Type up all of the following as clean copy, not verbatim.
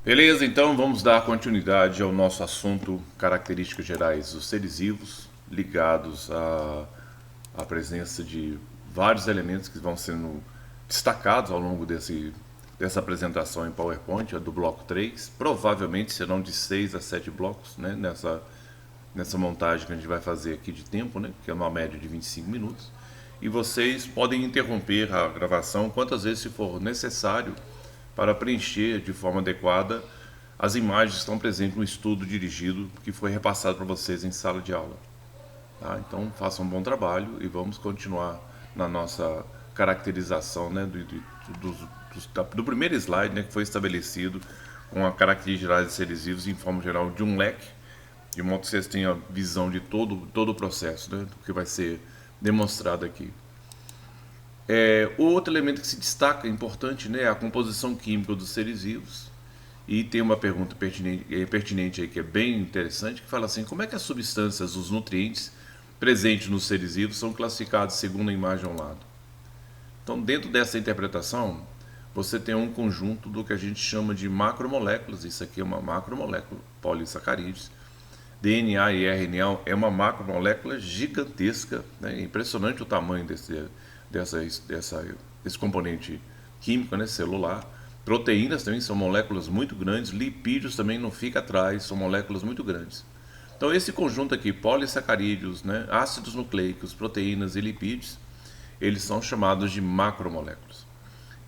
Beleza, então vamos dar continuidade ao nosso assunto características gerais dos seres vivos, ligados à presença de vários elementos que vão sendo destacados ao longo dessa apresentação em PowerPoint, a do bloco 3. Provavelmente serão de 6 a 7 blocos, né, nessa montagem que a gente vai fazer aqui de tempo, né, que é uma média de 25 minutos. E vocês podem interromper a gravação quantas vezes se for necessário para preencher de forma adequada as imagens que estão presentes no estudo dirigido que foi repassado para vocês em sala de aula. Tá? Então façam um bom trabalho e vamos continuar na nossa caracterização, né, do primeiro slide, né, que foi estabelecido com a característica gerais de seres vivos em forma geral de um leque, de modo que vocês tenham a visão de todo o processo, né, do que vai ser demonstrado aqui. O outro elemento que se destaca, importante, né, é a composição química dos seres vivos. E tem uma pergunta pertinente aí que é bem interessante, que fala assim, como é que as substâncias, os nutrientes presentes nos seres vivos são classificados segundo a imagem ao lado? Então, dentro dessa interpretação, você tem um conjunto do que a gente chama de macromoléculas. Isso aqui é uma macromolécula, polissacarídeos. DNA e RNA é uma macromolécula gigantesca, né? É impressionante o tamanho desse componente químico, né, celular. Proteínas também são moléculas muito grandes, lipídios também não fica atrás, são moléculas muito grandes. Então esse conjunto aqui, polissacarídeos, né, ácidos nucleicos, proteínas e lipídios, eles são chamados de macromoléculas.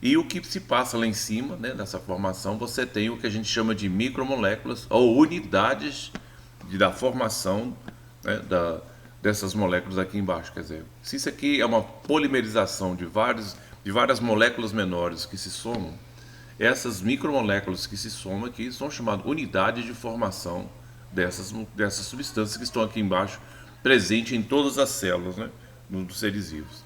E o que se passa lá em cima, né, nessa formação, você tem o que a gente chama de micromoléculas ou unidades da formação, né, dessas moléculas aqui embaixo. Quer dizer, se isso aqui é uma polimerização de várias moléculas menores que se somam, essas micromoléculas que se somam aqui são chamadas unidades de formação dessas substâncias que estão aqui embaixo, presente em todas as células, né, dos seres vivos.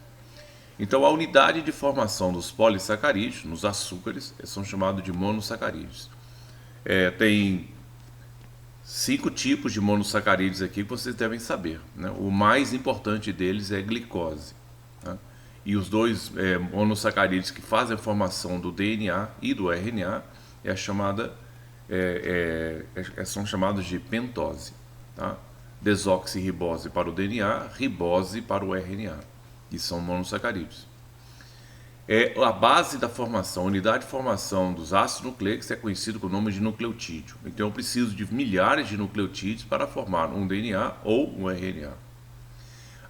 Então, a unidade de formação dos polissacarídeos, nos açúcares, são chamados de monossacarídeos. Tem 5 tipos de monossacarídeos aqui que vocês devem saber, né? O mais importante deles é a glicose. Tá? E os dois monossacarídeos que fazem a formação do DNA e do RNA são chamados de pentose. Tá? Desoxirribose para o DNA, ribose para o RNA. E são monossacarídeos. A base da formação, a unidade de formação dos ácidos nucleicos é conhecido com o nome de nucleotídeo. Então eu preciso de milhares de nucleotídeos para formar um DNA ou um RNA.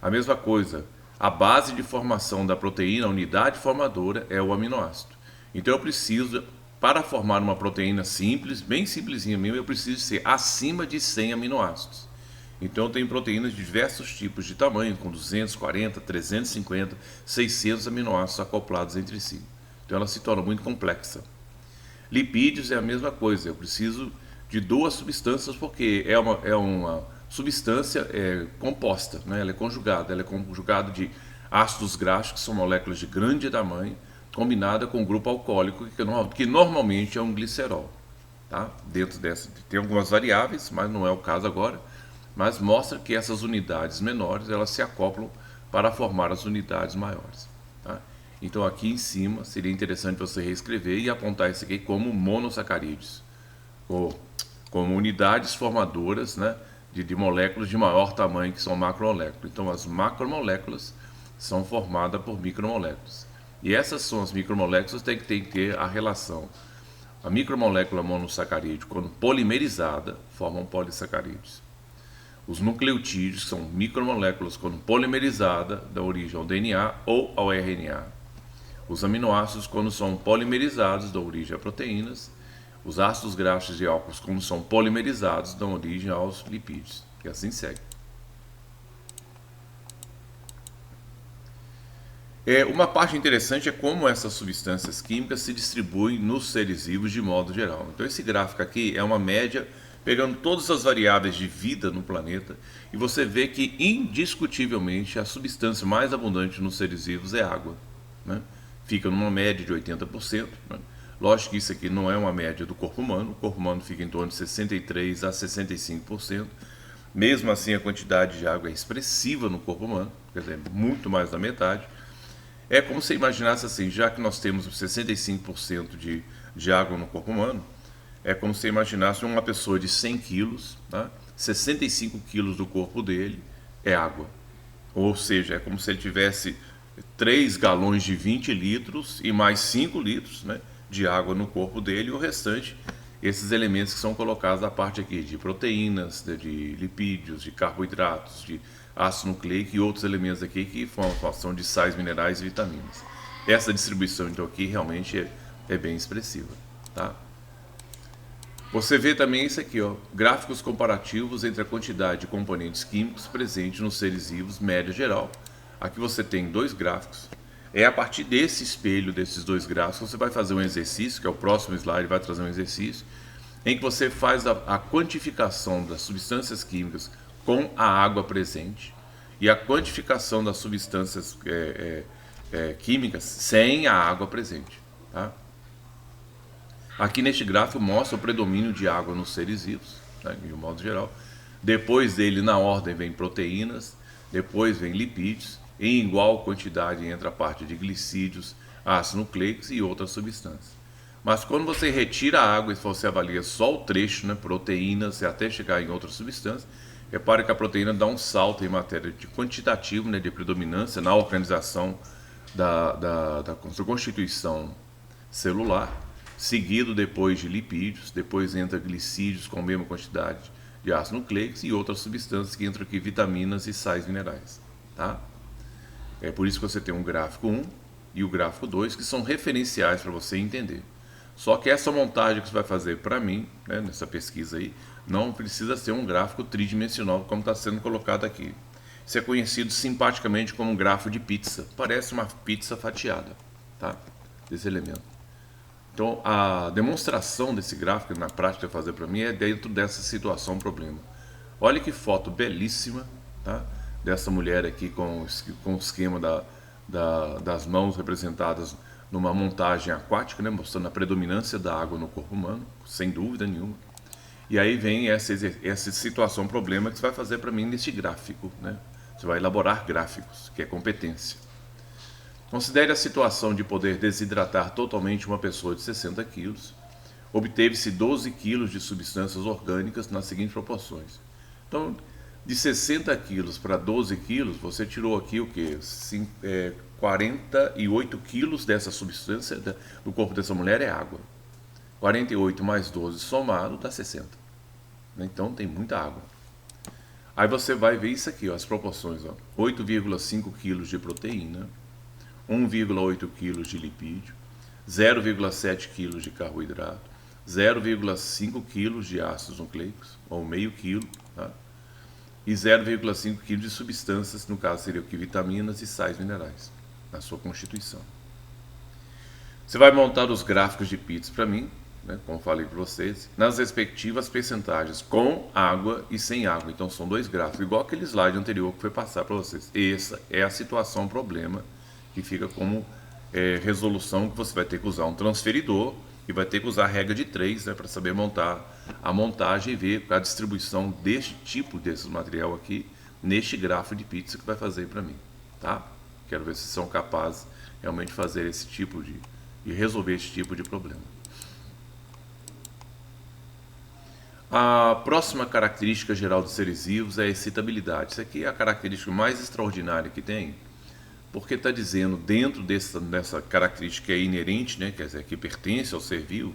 A mesma coisa, a base de formação da proteína, a unidade formadora, é o aminoácido. Então eu preciso, para formar uma proteína simples, bem simplesinha mesmo, eu preciso ser acima de 100 aminoácidos. Então eu tenho proteínas de diversos tipos de tamanho, com 240, 350, 600 aminoácidos acoplados entre si. Então ela se torna muito complexa. Lipídios é a mesma coisa, eu preciso de 2 substâncias porque é uma substância composta, né? Ela é conjugada de ácidos graxos, que são moléculas de grande tamanho, combinada com um grupo alcoólico, que normalmente é um glicerol. Tá? Dentro dessa tem algumas variáveis, mas não é o caso agora. Mas mostra que essas unidades menores elas se acoplam para formar as unidades maiores. Tá? Então aqui em cima seria interessante você reescrever e apontar isso aqui como monossacarídeos, ou como unidades formadoras, né, de moléculas de maior tamanho, que são macromoléculas. Então as macromoléculas são formadas por micromoléculas. E essas são as micromoléculas que tem que ter a relação. A micromolécula monossacarídeo, quando polimerizada, formam polissacarídeos. Os nucleotídeos são micromoléculas quando polimerizada, dão origem ao DNA ou ao RNA. Os aminoácidos, quando são polimerizados, dão origem a proteínas. Os ácidos graxos e álcools, quando são polimerizados, dão origem aos lipídios. E assim segue. Uma parte interessante é como essas substâncias químicas se distribuem nos seres vivos de modo geral. Então esse gráfico aqui é uma média pegando todas as variáveis de vida no planeta, e você vê que indiscutivelmente a substância mais abundante nos seres vivos é água, né? Fica numa média de 80%, né? Lógico que isso aqui não é uma média do corpo humano, o corpo humano fica em torno de 63% a 65%, mesmo assim a quantidade de água é expressiva no corpo humano, quer dizer, muito mais da metade. É como se imaginasse assim, já que nós temos 65% de água no corpo humano, é como se você imaginasse uma pessoa de 100 quilos, tá? 65 quilos do corpo dele é água. Ou seja, é como se ele tivesse 3 galões de 20 litros e mais 5 litros, né, de água no corpo dele, e o restante, esses elementos que são colocados a parte aqui de proteínas, de lipídios, de carboidratos, de ácido nucleico e outros elementos aqui que são de sais, minerais e vitaminas. Essa distribuição então aqui realmente é bem expressiva, tá? Você vê também isso aqui, ó, gráficos comparativos entre a quantidade de componentes químicos presentes nos seres vivos, média geral. Aqui você tem dois gráficos. É a partir desse espelho, desses dois gráficos, você vai fazer um exercício, que é o próximo slide, vai trazer um exercício, em que você faz a quantificação das substâncias químicas com a água presente e a quantificação das substâncias químicas sem a água presente, tá? Aqui neste gráfico mostra o predomínio de água nos seres vivos, né, de um modo geral. Depois dele, na ordem, vem proteínas, depois vem lipídios, em igual quantidade entre a parte de glicídios, ácidos nucleicos e outras substâncias. Mas quando você retira a água e você avalia só o trecho, né, proteínas, e até chegar em outras substâncias, repare que a proteína dá um salto em matéria de quantitativo, né, de predominância na organização da sua constituição celular, seguido depois de lipídios, depois entra glicídios com a mesma quantidade de ácidos nucleicos e outras substâncias que entram aqui, vitaminas e sais minerais, tá? É por isso que você tem um gráfico 1 e o gráfico 2, que são referenciais para você entender. Só que essa montagem que você vai fazer para mim, né, nessa pesquisa aí, não precisa ser um gráfico tridimensional como está sendo colocado aqui. Isso é conhecido simpaticamente como um gráfico de pizza. Parece uma pizza fatiada, tá? Desse elemento. Então, a demonstração desse gráfico, na prática, fazer para mim, é dentro dessa situação, problema. Olha que foto belíssima, tá? Dessa mulher aqui com o esquema das mãos representadas numa montagem aquática, né? Mostrando a predominância da água no corpo humano, sem dúvida nenhuma. E aí vem essa situação, problema, que você vai fazer para mim neste gráfico, né? Você vai elaborar gráficos, que é competência. Considere a situação de poder desidratar totalmente uma pessoa de 60 quilos. Obteve-se 12 quilos de substâncias orgânicas nas seguintes proporções. Então, de 60 quilos para 12 quilos, você tirou aqui o quê? 48 quilos dessa substância do corpo dessa mulher é água. 48 mais 12 somado dá 60. Então, tem muita água. Aí você vai ver isso aqui, ó, as proporções. 8,5 quilos de proteína, 1,8 kg de lipídio, 0,7 kg de carboidrato, 0,5 kg de ácidos nucleicos, ou meio quilo, tá? E 0,5 kg de substâncias, no caso seria o que vitaminas e sais minerais, na sua constituição. Você vai montar os gráficos de pizza para mim, né, como falei para vocês, nas respectivas percentagens, com água e sem água. Então são dois gráficos, igual aquele slide anterior que foi passar para vocês. Essa é a situação, problema, que fica como resolução, que você vai ter que usar um transferidor e vai ter que usar a regra de 3, né, para saber montar a montagem e ver a distribuição deste tipo desse material aqui neste gráfico de pizza que vai fazer para mim, tá? Quero ver se são capazes realmente de fazer esse tipo de resolver esse tipo de problema. A próxima característica geral dos seres vivos é a excitabilidade. Isso aqui é a característica mais extraordinária que tem, porque está dizendo, dentro dessa característica que é inerente, né, quer dizer, que pertence ao ser vivo,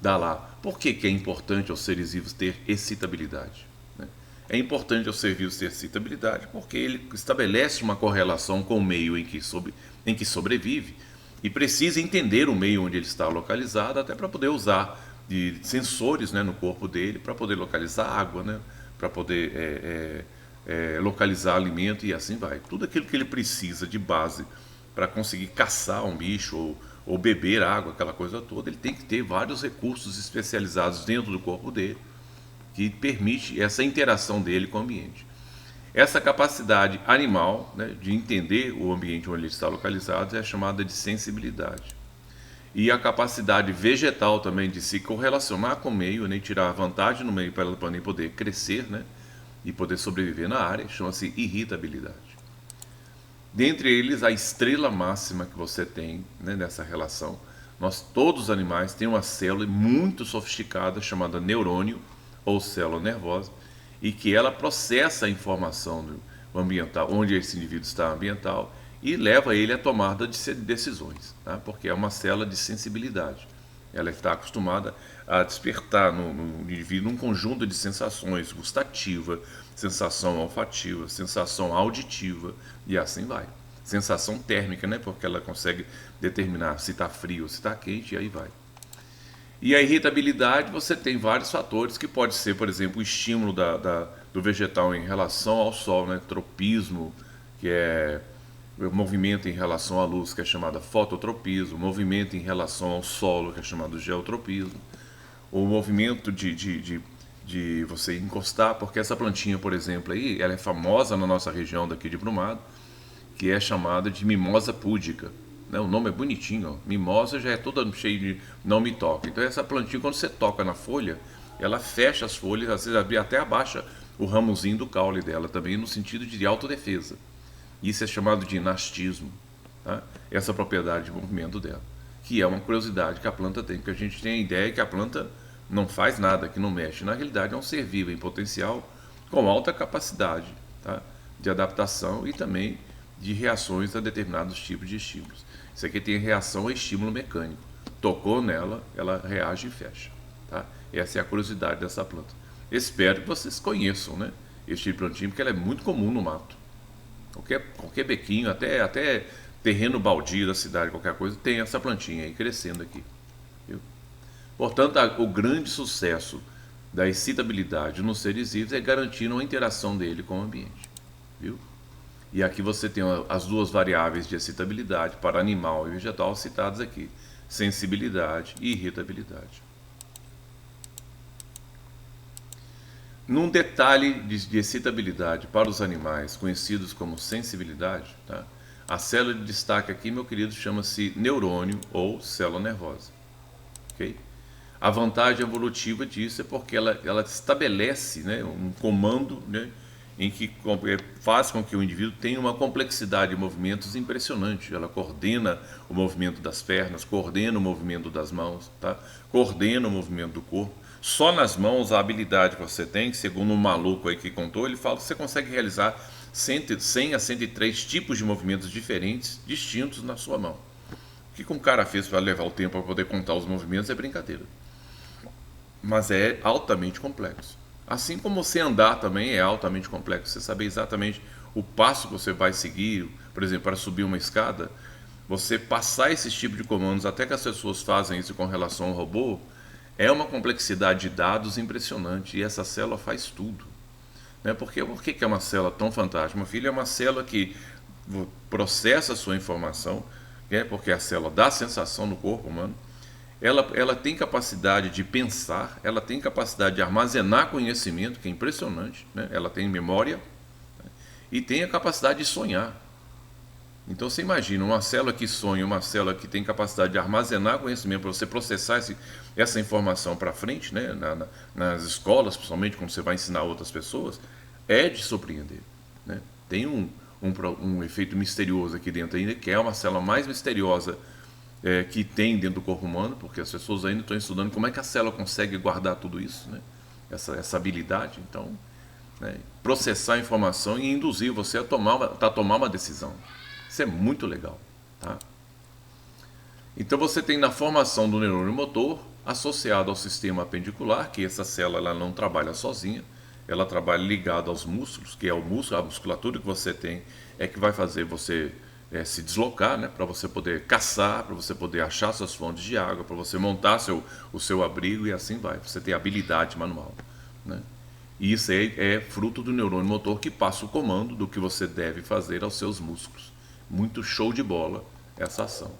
dá lá. Por que é importante aos seres vivos ter excitabilidade? Né? É importante aos seres vivos ter excitabilidade porque ele estabelece uma correlação com o meio em que sobrevive e precisa entender o meio onde ele está localizado, até para poder usar de sensores, né, no corpo dele, para poder localizar água, né, para poder localizar alimento e assim vai. Tudo aquilo que ele precisa de base para conseguir caçar um bicho ou beber água, aquela coisa toda, ele tem que ter vários recursos especializados dentro do corpo dele que permite essa interação dele com o ambiente. Essa capacidade animal, né, de entender o ambiente onde ele está localizado é chamada de sensibilidade. E a capacidade vegetal também de se correlacionar com o meio, né, tirar vantagem no meio para ela poder crescer, né, e poder sobreviver na área, chama-se irritabilidade. Dentre eles, a estrela máxima que você tem, né, nessa relação Todos os animais têm uma célula muito sofisticada chamada neurônio ou célula nervosa, e que ela processa a informação do ambiental, onde esse indivíduo está ambiental, e leva ele a tomada de decisões, tá? Porque é uma célula de sensibilidade. Ela está acostumada a despertar no indivíduo um conjunto de sensações: gustativa, sensação olfativa, sensação auditiva, e assim vai. Sensação térmica, né? Porque ela consegue determinar se está frio ou se está quente, e aí vai. E a irritabilidade, você tem vários fatores, que pode ser, por exemplo, o estímulo do vegetal em relação ao sol, né? Tropismo, que é o movimento em relação à luz, que é chamado fototropismo, o movimento em relação ao solo, que é chamado geotropismo, o movimento de você encostar, porque essa plantinha, por exemplo, aí, ela é famosa na nossa região daqui de Brumado, que é chamada de mimosa púdica. Né? O nome é bonitinho, ó. Mimosa já é toda cheia de não me toca. Então essa plantinha, quando você toca na folha, ela fecha as folhas, às vezes até abaixa o ramozinho do caule dela, também no sentido de autodefesa. Isso é chamado de nastismo, tá? Essa propriedade de movimento dela, que é uma curiosidade que a planta tem, porque a gente tem a ideia que a planta não faz nada, que não mexe. Na realidade é um ser vivo em potencial, com alta capacidade, tá? De adaptação e também de reações a determinados tipos de estímulos. Isso aqui tem reação a estímulo mecânico. Tocou nela, ela reage e fecha, tá? Essa é a curiosidade dessa planta. Espero que vocês conheçam, né, este tipo de plantinha, porque ela é muito comum no mato. Qualquer bequinho, até terreno baldio da cidade, qualquer coisa, tem essa plantinha aí crescendo aqui. Viu? Portanto, o grande sucesso da excitabilidade nos seres vivos é garantir uma interação dele com o ambiente. Viu? E aqui você tem as duas variáveis de excitabilidade para animal e vegetal citadas aqui: sensibilidade e irritabilidade. Num detalhe de excitabilidade para os animais, conhecidos como sensibilidade, tá? A célula de destaque aqui, meu querido, chama-se neurônio ou célula nervosa. Okay? A vantagem evolutiva disso é porque ela estabelece, né, um comando, né, em que faz com que o indivíduo tenha uma complexidade de movimentos impressionante. Ela coordena o movimento das pernas, coordena o movimento das mãos, tá? Coordena o movimento do corpo. Só nas mãos, a habilidade que você tem, segundo um maluco aí que contou, ele fala que você consegue realizar 100 a 103 tipos de movimentos diferentes, distintos na sua mão. O que um cara fez para levar o tempo para poder contar os movimentos é brincadeira. Mas é altamente complexo. Assim como você andar também é altamente complexo. Você saber exatamente o passo que você vai seguir, por exemplo, para subir uma escada, você passar esses tipos de comandos, até que as pessoas fazem isso com relação ao robô, é uma complexidade de dados impressionante, e essa célula faz tudo. Né? Por que é uma célula tão fantástica? Meu filho, é uma célula que processa a sua informação, né? Porque a célula dá sensação no corpo humano, ela tem capacidade de pensar, ela tem capacidade de armazenar conhecimento, que é impressionante, né? Ela tem memória, né? E tem a capacidade de sonhar. Então você imagina uma célula que sonha, uma célula que tem capacidade de armazenar conhecimento para você processar essa informação para frente, né? Nas escolas, principalmente quando você vai ensinar outras pessoas, é de surpreender. Né? Tem um efeito misterioso aqui dentro ainda, que é uma célula mais misteriosa que tem dentro do corpo humano, porque as pessoas ainda estão estudando como é que a célula consegue guardar tudo isso, né? Essa habilidade. Então, né? Processar a informação e induzir você a tomar uma decisão. Isso é muito legal, tá? Então você tem na formação do neurônio motor associado ao sistema apendicular, que essa célula ela não trabalha sozinha, ela trabalha ligada aos músculos, que é o músculo, a musculatura que você tem é que vai fazer você se deslocar, né, para você poder caçar, para você poder achar suas fontes de água, para você montar o seu abrigo, e assim vai. Você tem habilidade manual, né? E isso é fruto do neurônio motor que passa o comando do que você deve fazer aos seus músculos. Muito show de bola essa ação.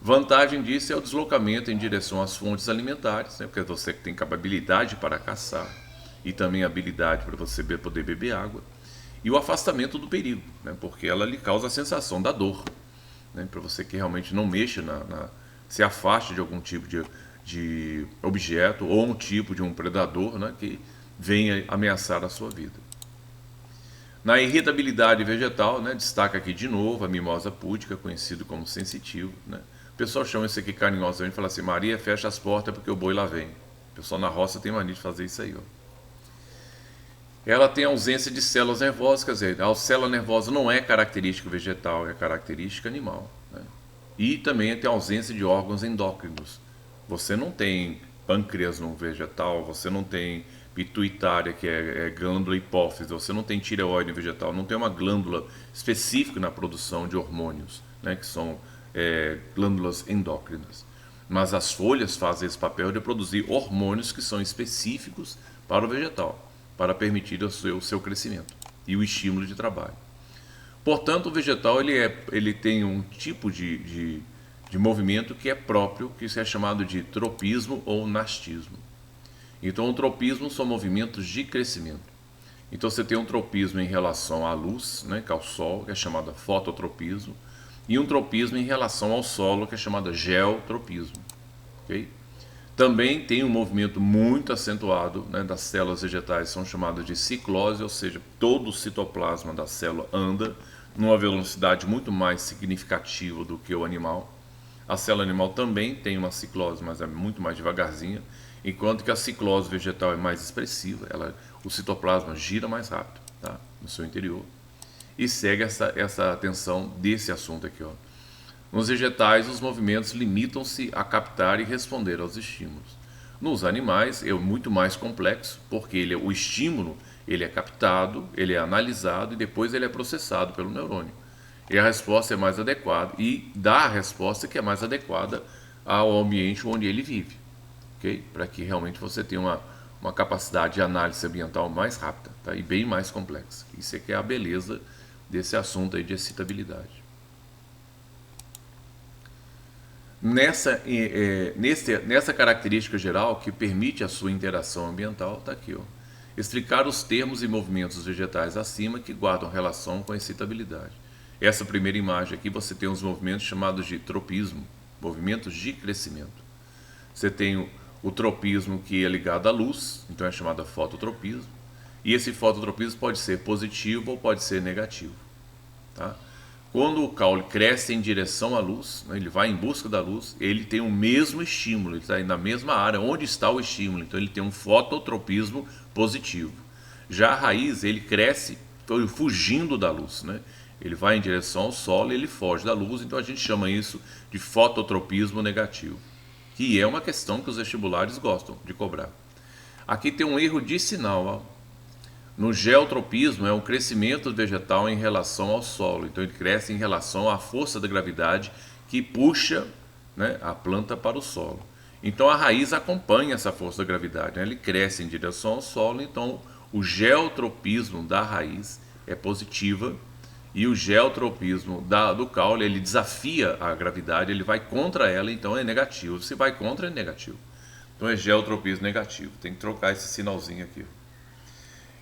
Vantagem disso é o deslocamento em direção às fontes alimentares, né? Porque você tem habilidade para caçar e também habilidade para você poder beber água. E o afastamento do perigo, né? Porque ela lhe causa a sensação da dor, né? Para você que realmente não mexa, se afaste de algum tipo de objeto ou um tipo de um predador, né? Que venha ameaçar a sua vida. Na irritabilidade vegetal, né, destaca aqui de novo a mimosa púdica, conhecido como sensitivo, né, O pessoal chama isso aqui carinhosamente e fala assim: Maria, fecha as portas porque o boi lá vem. O pessoal na roça tem mania de fazer isso aí, ó. Ela tem ausência de células nervosas, quer dizer, a célula nervosa não é característica vegetal, é característica animal, né? E também tem ausência de órgãos endócrinos. Você não tem pâncreas no vegetal, você não tem pituitária, que é glândula hipófise, você não tem tireoide no vegetal, não tem uma glândula específica na produção de hormônios, né, que são glândulas endócrinas. Mas as folhas fazem esse papel de produzir hormônios que são específicos para o vegetal, para permitir o seu crescimento e o estímulo de trabalho. Portanto, o vegetal ele tem um tipo de movimento que é próprio, que é chamado de tropismo ou nastismo. Então, o tropismo são movimentos de crescimento. Então, você tem um tropismo em relação à luz, né, que é o sol, que é chamado fototropismo, e um tropismo em relação ao solo, que é chamado geotropismo. Okay? Também tem um movimento muito acentuado, né, das células vegetais, são chamadas de ciclose, ou seja, todo o citoplasma da célula anda numa velocidade muito mais significativa do que o animal. A célula animal também tem uma ciclose, mas é muito mais devagarzinha, enquanto que a ciclose vegetal é mais expressiva, o citoplasma gira mais rápido, tá, no seu interior. E segue essa atenção desse assunto aqui, ó. Nos vegetais, os movimentos limitam-se a captar e responder aos estímulos. Nos animais, é muito mais complexo, porque o estímulo ele é captado, ele é analisado e depois ele é processado pelo neurônio. E a resposta é mais adequada, e dá a resposta que é mais adequada ao ambiente onde ele vive. Okay? Para que realmente você tenha uma capacidade de análise ambiental mais rápida, tá? E bem mais complexa. Isso é que é a beleza desse assunto aí de excitabilidade. Nessa característica geral que permite a sua interação ambiental, está aqui, ó. Explicar os termos e movimentos vegetais acima que guardam relação com a excitabilidade. Essa primeira imagem aqui você tem os movimentos chamados de tropismo, movimentos de crescimento. Você tem o tropismo que é ligado à luz, então é chamado fototropismo, e esse fototropismo pode ser positivo ou pode ser negativo, tá? Quando o caule cresce em direção à luz, né, ele vai em busca da luz, ele tem o mesmo estímulo, ele está na mesma área onde está o estímulo, então ele tem um fototropismo positivo. Já a raiz, ele cresce fugindo da luz, né? Ele vai em direção ao solo e ele foge da luz, então a gente chama isso de fototropismo negativo, que é uma questão que os vestibulares gostam de cobrar. Aqui tem um erro de sinal, ó. No geotropismo é um crescimento vegetal em relação ao solo, então ele cresce em relação à força da gravidade que puxa, né, a planta para o solo. Então a raiz acompanha essa força da gravidade, né? Ele cresce em direção ao solo, então o geotropismo da raiz é positiva e o geotropismo do caule ele desafia a gravidade, ele vai contra ela, então é negativo. Se vai contra, é negativo. Então é geotropismo negativo, tem que trocar esse sinalzinho aqui.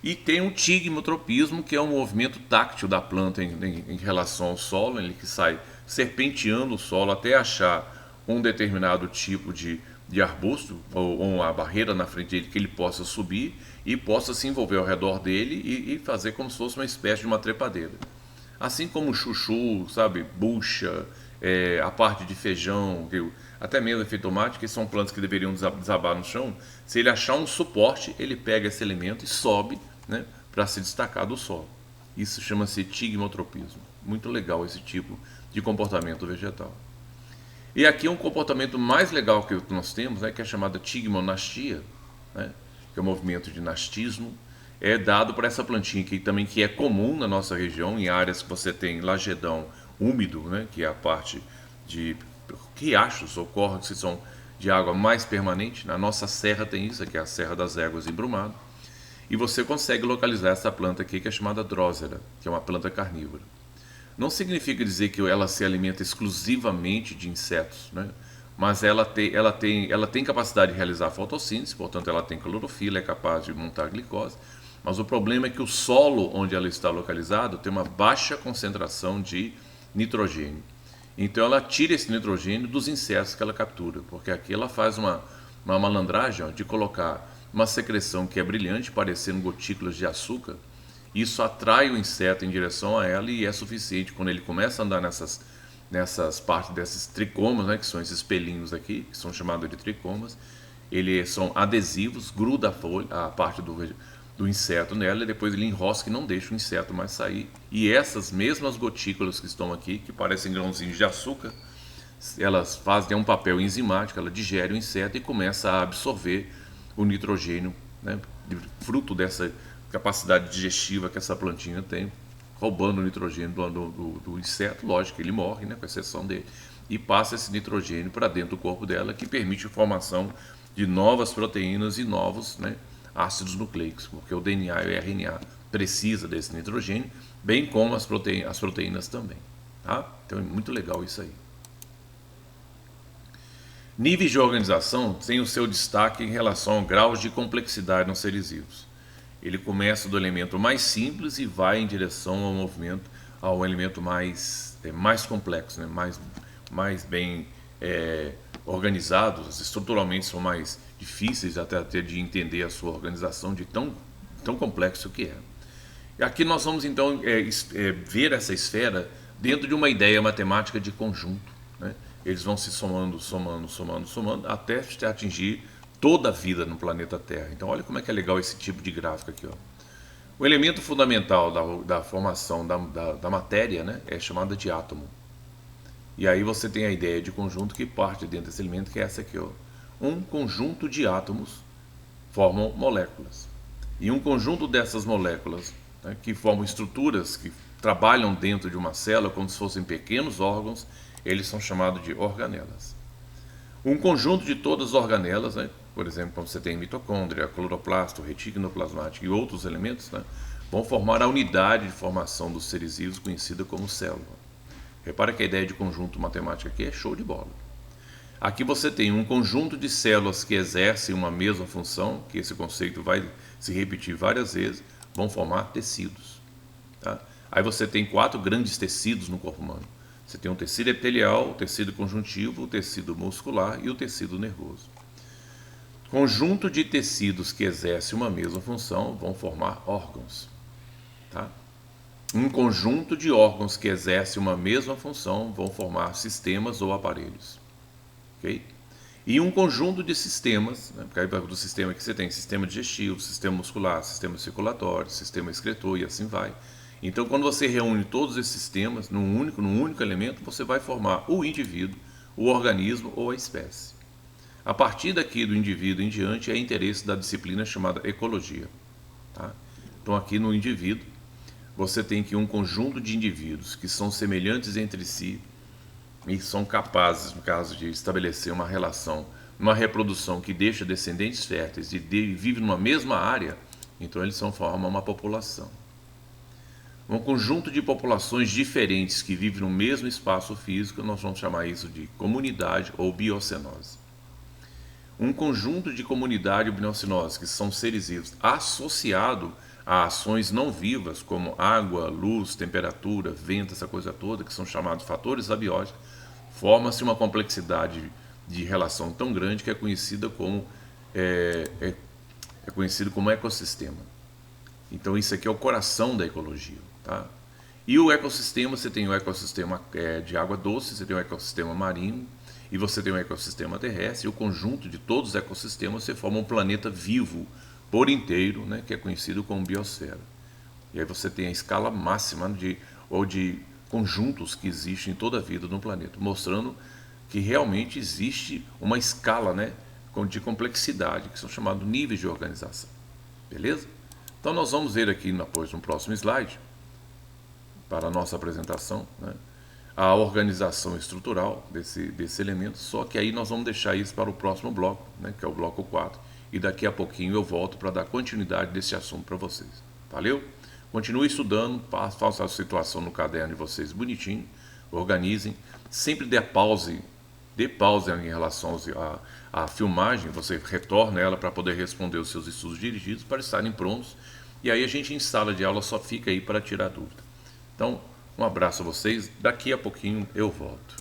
E tem o tigmotropismo, que é um movimento táctil da planta em relação ao solo, ele que sai serpenteando o solo até achar um determinado tipo de arbusto ou uma barreira na frente dele que ele possa subir e possa se envolver ao redor dele e fazer como se fosse uma espécie de uma trepadeira. Assim como o chuchu, sabe, bucha, a parte de feijão, até mesmo de tomate, que são plantas que deveriam desabar no chão, se ele achar um suporte, ele pega esse elemento e sobe, né, para se destacar do solo. Isso chama-se tigmotropismo. Muito legal esse tipo de comportamento vegetal. E aqui um comportamento mais legal que nós temos, né, que é chamado tigmonastia, né, que é o movimento de nastismo, é dado por essa plantinha aqui também, que é comum na nossa região, em áreas que você tem lagedão úmido, né, que é a parte de riachos ou córregos que são de água mais permanente. Na nossa serra tem isso, aqui é a Serra das Éguas em Brumado. E você consegue localizar essa planta aqui, que é chamada drósera, que é uma planta carnívora. Não significa dizer que ela se alimenta exclusivamente de insetos, né? Mas ela tem capacidade de realizar fotossíntese, portanto ela tem clorofila, é capaz de montar glicose. Mas o problema é que o solo onde ela está localizada tem uma baixa concentração de nitrogênio. Então ela tira esse nitrogênio dos insetos que ela captura, porque aqui ela faz uma malandragem, ó, de colocar uma secreção que é brilhante, parecendo gotículas de açúcar. Isso atrai o inseto em direção a ela e é suficiente quando ele começa a andar nessas partes desses tricomas, né, que são esses pelinhos aqui, que são chamados de tricomas. Eles são adesivos, gruda a folha, a parte do inseto nela, e depois ele enrosca e não deixa o inseto mais sair. E essas mesmas gotículas que estão aqui, que parecem grãozinhos de açúcar, elas fazem um papel enzimático, ela digere o inseto e começa a absorver o nitrogênio, né, fruto dessa capacidade digestiva que essa plantinha tem, roubando o nitrogênio do inseto. Lógico que ele morre, né, com exceção dele, e passa esse nitrogênio para dentro do corpo dela, que permite a formação de novas proteínas e novos, né, ácidos nucleicos, porque o DNA e o RNA precisa desse nitrogênio, bem como as proteínas também. Tá? Então é muito legal isso aí. Níveis de organização têm o seu destaque em relação ao grau de complexidade nos seres vivos. Ele começa do elemento mais simples e vai em direção ao movimento, ao elemento mais complexo, né? mais bem organizados. Estruturalmente são mais difíceis até de entender a sua organização, de tão complexo que é. E aqui nós vamos então ver essa esfera dentro de uma ideia matemática de conjunto, né? Eles vão se somando, até atingir toda a vida no planeta Terra. Então olha como é que é legal esse tipo de gráfico aqui, ó. O elemento fundamental da formação da matéria, né, é chamado de átomo. E aí você tem a ideia de conjunto que parte dentro desse elemento, que é essa aqui, ó. Um conjunto de átomos formam moléculas. E um conjunto dessas moléculas, né, que formam estruturas que trabalham dentro de uma célula como se fossem pequenos órgãos, eles são chamados de organelas. Um conjunto de todas as organelas, né, por exemplo, como você tem mitocôndria, cloroplasto, retículo plasmático e outros elementos, né, vão formar a unidade de formação dos seres vivos conhecida como célula. Repara que a ideia de conjunto matemático aqui é show de bola. Aqui você tem um conjunto de células que exercem uma mesma função, que esse conceito vai se repetir várias vezes, vão formar tecidos. Tá? Aí você tem 4 grandes tecidos no corpo humano. Você tem o tecido epitelial, o tecido conjuntivo, o tecido muscular e o tecido nervoso. Conjunto de tecidos que exercem uma mesma função vão formar órgãos. Tá? Um conjunto de órgãos que exercem uma mesma função vão formar sistemas ou aparelhos. Okay? E um conjunto de sistemas, né, porque aí do sistema que você tem sistema digestivo, sistema muscular, sistema circulatório, sistema excretor e assim vai. Então, quando você reúne todos esses sistemas num único elemento, você vai formar o indivíduo, o organismo ou a espécie. A partir daqui do indivíduo em diante é interesse da disciplina chamada ecologia. Tá? Então, aqui no indivíduo, você tem aqui um conjunto de indivíduos que são semelhantes entre si e são capazes, no caso de estabelecer uma relação, uma reprodução que deixa descendentes férteis e vive numa mesma área, então eles formam uma população. Um conjunto de populações diferentes que vivem no mesmo espaço físico, nós vamos chamar isso de comunidade ou biocenose. Um conjunto de comunidade ou biocenose, que são seres vivos associados a ações não vivas, como água, luz, temperatura, vento, essa coisa toda, que são chamados fatores abióticos, forma-se uma complexidade de relação tão grande que é conhecida como ecossistema. Então isso aqui é o coração da ecologia. Tá? E o ecossistema, você tem o ecossistema de água doce, você tem o ecossistema marinho e você tem o ecossistema terrestre, e o conjunto de todos os ecossistemas você forma um planeta vivo por inteiro, né, que é conhecido como biosfera. E aí você tem a escala máxima de conjuntos que existem em toda a vida no planeta, mostrando que realmente existe uma escala, né, de complexidade, que são chamados níveis de organização. Beleza? Então nós vamos ver aqui depois no próximo slide, para a nossa apresentação, né, a organização estrutural desse elemento, só que aí nós vamos deixar isso para o próximo bloco, né, que é o bloco 4, e daqui a pouquinho eu volto para dar continuidade desse assunto para vocês. Valeu? Continue estudando, faça a situação no caderno de vocês bonitinho, organizem, sempre dê pause em relação à filmagem, você retorna ela para poder responder os seus estudos dirigidos, para estarem prontos, e aí a gente em sala de aula só fica aí para tirar dúvida. Então, um abraço a vocês, daqui a pouquinho eu volto.